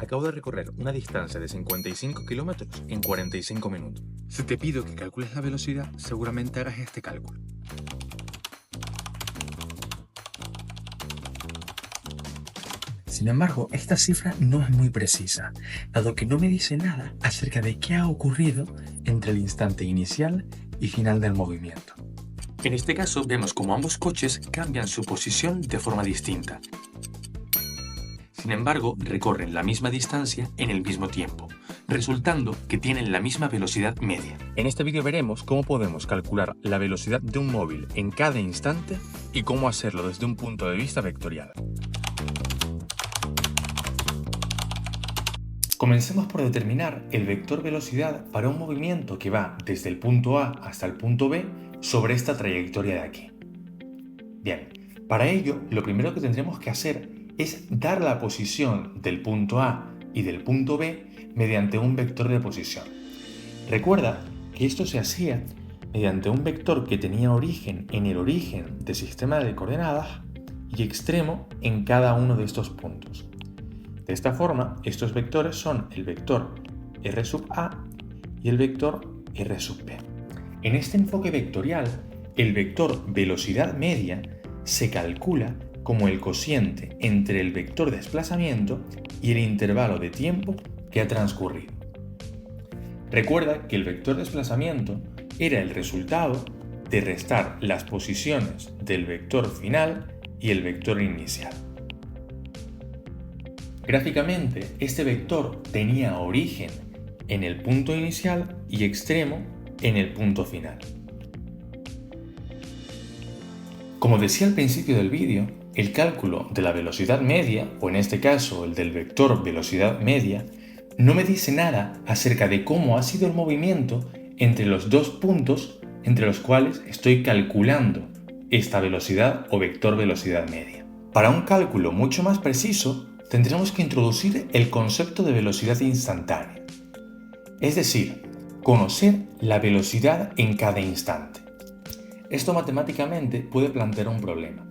Acabo de recorrer una distancia de 55 kilómetros en 45 minutos. Si te pido que calcules la velocidad, seguramente hagas este cálculo. Sin embargo, esta cifra no es muy precisa, dado que no me dice nada acerca de qué ha ocurrido entre el instante inicial y final del movimiento. En este caso vemos como ambos coches cambian su posición de forma distinta. Sin embargo, recorren la misma distancia en el mismo tiempo, resultando que tienen la misma velocidad media. En este vídeo veremos cómo podemos calcular la velocidad de un móvil en cada instante y cómo hacerlo desde un punto de vista vectorial. Comencemos por determinar el vector velocidad para un movimiento que va desde el punto A hasta el punto B sobre esta trayectoria de aquí. Bien, para ello lo primero que tendremos que hacer es dar la posición del punto A y del punto B mediante un vector de posición. Recuerda que esto se hacía mediante un vector que tenía origen en el origen del sistema de coordenadas y extremo en cada uno de estos puntos. De esta forma, estos vectores son el vector R sub A y el vector R sub B. En este enfoque vectorial, el vector velocidad media se calcula como el cociente entre el vector desplazamiento y el intervalo de tiempo que ha transcurrido. Recuerda que el vector desplazamiento era el resultado de restar las posiciones del vector final y el vector inicial. Gráficamente, este vector tenía origen en el punto inicial y extremo en el punto final. Como decía al principio del vídeo, el cálculo de la velocidad media, o en este caso el del vector velocidad media, no me dice nada acerca de cómo ha sido el movimiento entre los dos puntos entre los cuales estoy calculando esta velocidad o vector velocidad media. Para un cálculo mucho más preciso, tendremos que introducir el concepto de velocidad instantánea, es decir, conocer la velocidad en cada instante. Esto matemáticamente puede plantear un problema,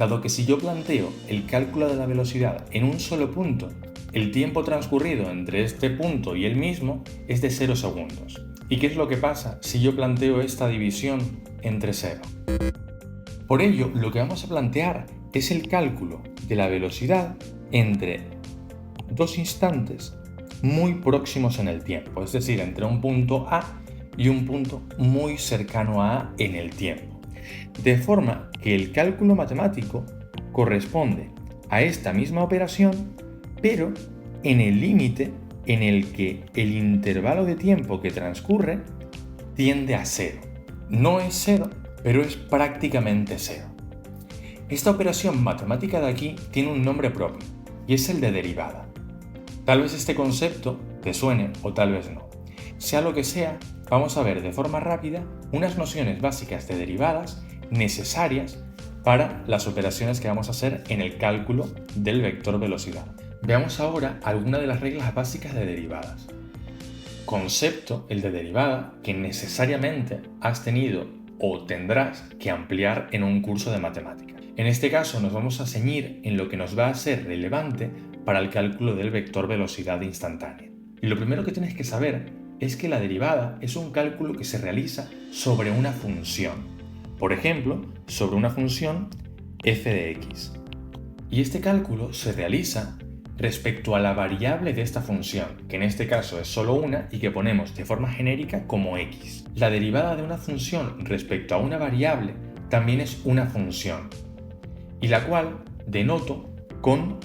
dado que si yo planteo el cálculo de la velocidad en un solo punto, el tiempo transcurrido entre este punto y el mismo es de 0 segundos. ¿Y qué es lo que pasa si yo planteo esta división entre 0? Por ello, lo que vamos a plantear es el cálculo de la velocidad entre dos instantes muy próximos en el tiempo, es decir, entre un punto A y un punto muy cercano a A en el tiempo. De forma que el cálculo matemático corresponde a esta misma operación, pero en el límite en el que el intervalo de tiempo que transcurre tiende a 0. No es 0, pero es prácticamente 0. Esta operación matemática de aquí tiene un nombre propio, y es el de derivada. Tal vez este concepto te suene o tal vez no. Sea lo que sea, vamos a ver de forma rápida unas nociones básicas de derivadas necesarias para las operaciones que vamos a hacer en el cálculo del vector velocidad. Veamos ahora algunas de las reglas básicas de derivadas. Concepto, el de derivada, que necesariamente has tenido o tendrás que ampliar en un curso de matemáticas. En este caso nos vamos a ceñir en lo que nos va a ser relevante para el cálculo del vector velocidad instantánea. Y lo primero que tienes que saber es que la derivada es un cálculo que se realiza sobre una función. Por ejemplo, sobre una función f de x. Y este cálculo se realiza respecto a la variable de esta función, que en este caso es solo una y que ponemos de forma genérica como x. La derivada de una función respecto a una variable también es una función, y la cual denoto con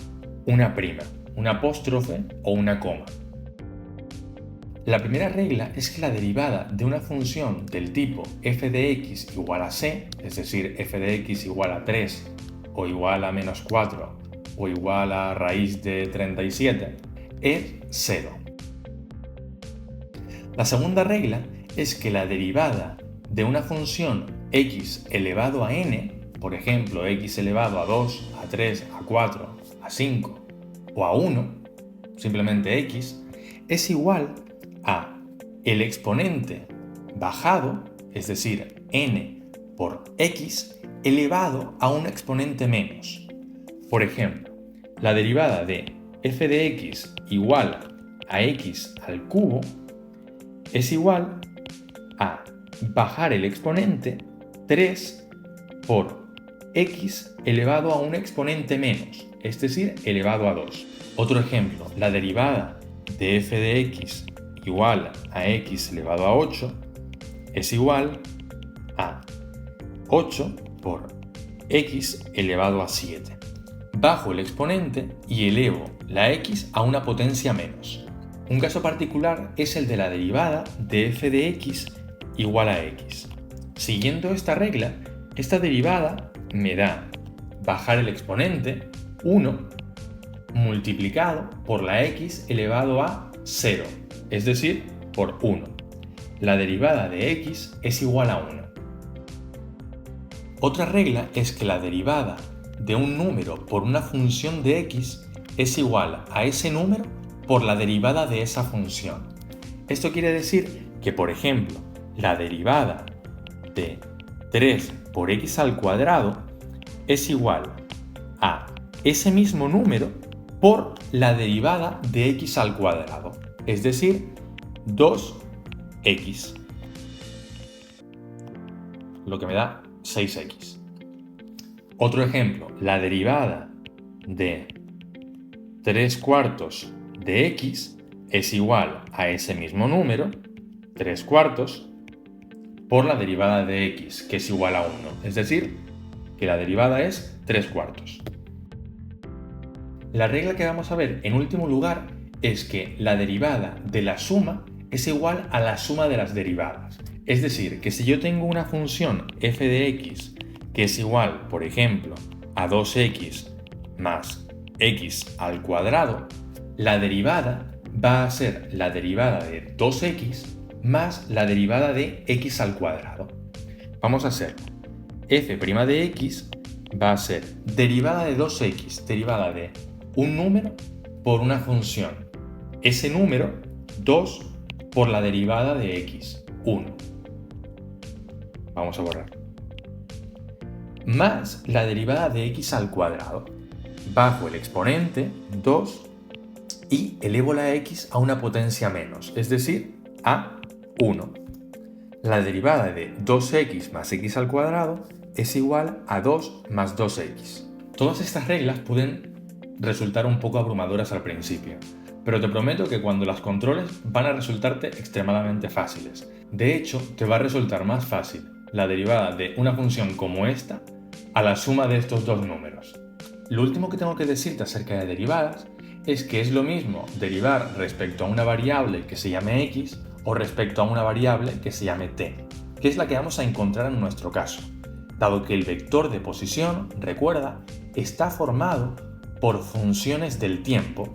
una prima, un apóstrofe o una coma. La primera regla es que la derivada de una función del tipo f de x igual a c, es decir, f de x igual a 3 o igual a menos 4 o igual a raíz de 37, es 0. La segunda regla es que la derivada de una función x elevado a n, por ejemplo, x elevado a 2, a 3, a 4, a 5 o a 1, simplemente x, es igual a el exponente bajado, es decir, n por x, elevado a un exponente menos. Por ejemplo, la derivada de f de x igual a x al cubo es igual a bajar el exponente 3 por x elevado a un exponente menos, es decir, elevado a 2. Otro ejemplo, la derivada de f de x igual a x elevado a 8 es igual a 8 por x elevado a 7. Bajo el exponente y elevo la x a una potencia menos. Un caso particular es el de la derivada de f de x igual a x. Siguiendo esta regla, esta derivada me da bajar el exponente 1 multiplicado por la x elevado a 0, es decir, por 1. La derivada de x es igual a 1. Otra regla es que la derivada de un número por una función de x es igual a ese número por la derivada de esa función. Esto quiere decir que, por ejemplo, la derivada de 3 por x al cuadrado es igual a ese mismo número por la derivada de x al cuadrado, es decir, 2x, lo que me da 6x. Otro ejemplo, la derivada de 3 cuartos de x es igual a ese mismo número, 3 cuartos, por la derivada de x, que es igual a 1, es decir, que la derivada es 3 cuartos. La regla que vamos a ver en último lugar es que la derivada de la suma es igual a la suma de las derivadas. Es decir, que si yo tengo una función f de x que es igual, por ejemplo, a 2x más x al cuadrado, la derivada va a ser la derivada de 2x más la derivada de x al cuadrado. Vamos a hacer f' de x va a ser derivada de 2x, derivada de un número por una función. Ese número, 2 por la derivada de x, 1. Vamos a borrar. Más la derivada de x al cuadrado. Bajo el exponente, 2, y elevo la x a una potencia menos, es decir, a 1. La derivada de 2x más x al cuadrado es igual a 2 más 2x. Todas estas reglas pueden resultar un poco abrumadoras al principio, pero te prometo que cuando las controles van a resultarte extremadamente fáciles. De hecho, te va a resultar más fácil la derivada de una función como esta a la suma de estos dos números. Lo último que tengo que decirte acerca de derivadas es que es lo mismo derivar respecto a una variable que se llame x o respecto a una variable que se llame t, que es la que vamos a encontrar en nuestro caso, dado que el vector de posición, recuerda, está formado por funciones del tiempo.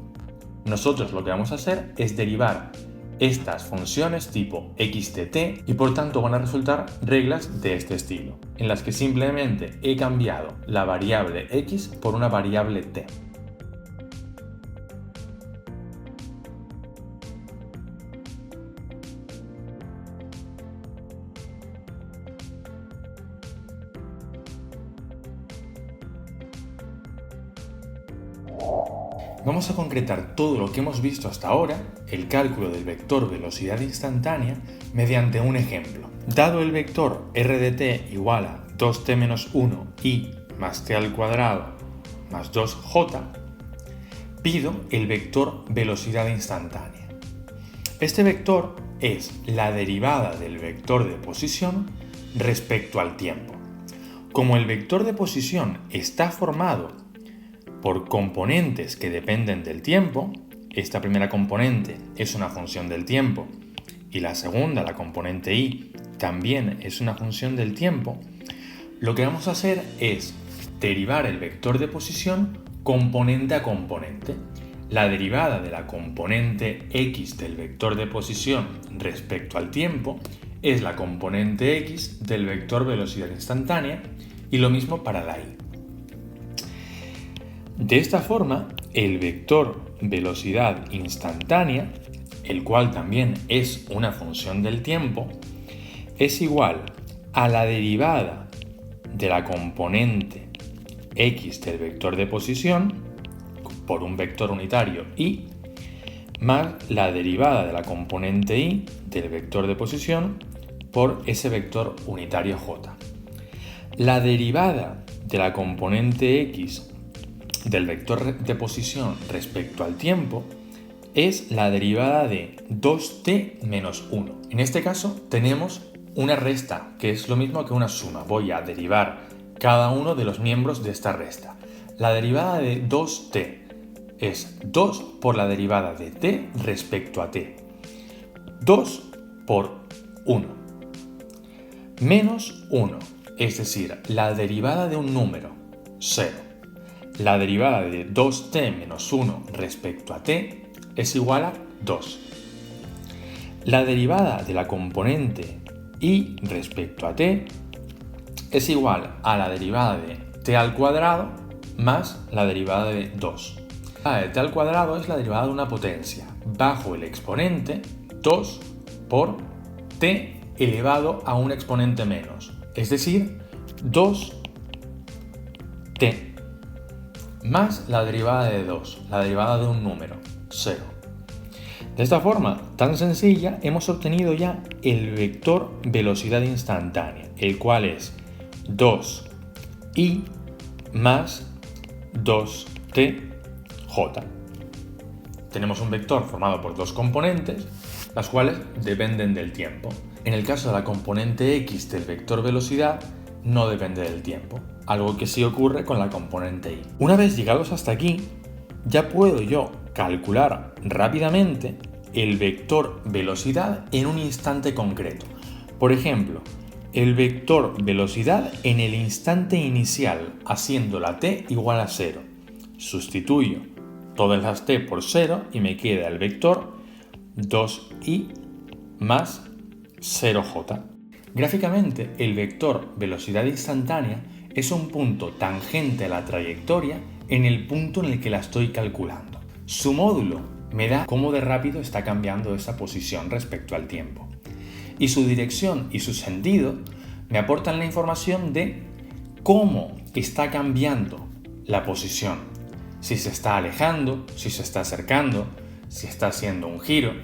Nosotros lo que vamos a hacer es derivar estas funciones tipo x de t y por tanto van a resultar reglas de este estilo, en las que simplemente he cambiado la variable x por una variable t. Vamos a concretar todo lo que hemos visto hasta ahora, el cálculo del vector velocidad instantánea, mediante un ejemplo. Dado el vector r de t igual a 2t menos 1 y más t al cuadrado más 2j, pido el vector velocidad instantánea. Este vector es la derivada del vector de posición respecto al tiempo. Como el vector de posición está formado por componentes que dependen del tiempo, esta primera componente es una función del tiempo y la segunda, la componente y, también es una función del tiempo, lo que vamos a hacer es derivar el vector de posición componente a componente. La derivada de la componente x del vector de posición respecto al tiempo es la componente x del vector velocidad instantánea y lo mismo para la y. De esta forma, el vector velocidad instantánea, el cual también es una función del tiempo, es igual a la derivada de la componente x del vector de posición por un vector unitario y más la derivada de la componente y del vector de posición por ese vector unitario j. La derivada de la componente x del vector de posición respecto al tiempo es la derivada de 2t menos 1. En este caso tenemos una resta, que es lo mismo que una suma. Voy a derivar cada uno de los miembros de esta resta. La derivada de 2t es 2 por la derivada de t respecto a t. 2 por 1. Menos 1, es decir, la derivada de un número, 0. La derivada de 2t menos 1 respecto a t es igual a 2. La derivada de la componente y respecto a t es igual a la derivada de t al cuadrado más la derivada de 2. La de t al cuadrado es la derivada de una potencia bajo el exponente 2 por t elevado a un exponente menos, es decir, 2t más la derivada de 2, la derivada de un número, 0. De esta forma tan sencilla hemos obtenido ya el vector velocidad instantánea, el cual es 2i más 2tj. Tenemos un vector formado por dos componentes, las cuales dependen del tiempo. En el caso de la componente x del vector velocidad, no depende del tiempo, algo que sí ocurre con la componente y. Una vez llegados hasta aquí, ya puedo yo calcular rápidamente el vector velocidad en un instante concreto. Por ejemplo, el vector velocidad en el instante inicial, haciendo la t igual a 0. Sustituyo todas las t por 0 y me queda el vector 2i más 0j. Gráficamente, el vector velocidad instantánea es un punto tangente a la trayectoria en el punto en el que la estoy calculando. Su módulo me da cómo de rápido está cambiando esa posición respecto al tiempo. Y su dirección y su sentido me aportan la información de cómo está cambiando la posición. Si se está alejando, si se está acercando, si está haciendo un giro.